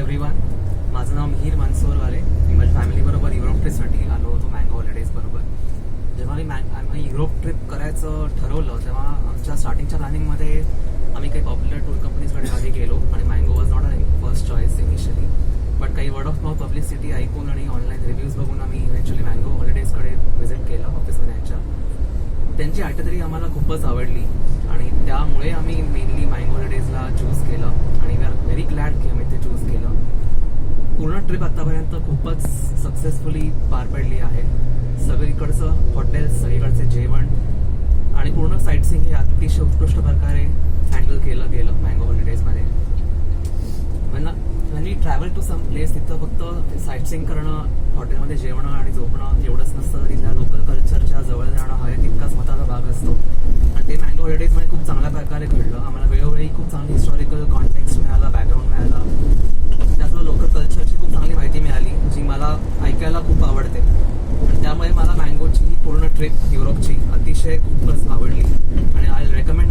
Everyone, माझं नाव मिहीर मनसोरवाले. मी माझ्या फॅमिलीबरोबर Europe ट्रिपसाठी आलो होतो मँगो हॉलिडेज बरोबर. जेव्हा आम्ही युरोप ट्रिप करायचं ठरवलं तेव्हा आमच्या स्टार्टिंगच्या प्लॅनिंगमध्ये आम्ही काही पॉप्युलर टूर कंपनीजकडे आधी गेलो आणि mango was not a first choice initially. But काही वर्ड ऑफ माउथ पब्लिसिटी ऐकून आणि ऑनलाईन रिव्ह्यूज बघून आम्ही इव्हेंच्युअली मँगो हॉलिडेजकडे व्हिजिट केलं ऑफिसमध्ये यांच्या. त्यांची आयटनरी आम्हाला खूपच आवडली आणि त्यामुळे आम्ही मेनली मँगो हॉलिडेजला चूज केलं आणि वी आर व्हेरी ग्लॅड की आम्ही ते चूज केलं. पूर्ण ट्रिप आतापर्यंत खूपच सक्सेसफुली पार पडली आहे. सगळीकडचं हॉटेल्स, सगळीकडचे जेवण आणि पूर्ण साईटसीइंग हे अतिशय उत्कृष्ट प्रकारे हँडल केलं गेलं mango हॉलिडेजमध्ये. when we travel to some place, तिथं फक्त साईटसीइंग करणं, हॉटेलमध्ये जेवणं आणि झोपणं एवढंच नसतं. तिथल्या लोकल कल्चरच्या जवळ जाणं हा तितकाच महत्त्वाचा भाग असतो आणि ते मँगो हॉलिडेजमध्ये खूप चांगल्या प्रकारे घडलं. आम्हाला वेळोवेळी खूप चांगली हिस्टॉरिकल कॉन्टेक्स्ट मिळाला, बॅकग्राऊंड मिळाला, त्यातलं लोकल कल्चरची खूप चांगली माहिती मिळाली जी मला ऐकायला खूप आवडते. आणि त्यामुळे मला मँगोची पूर्ण ट्रिप युरोपची अतिशय खूपच आवडली आणि आय रेकमेंड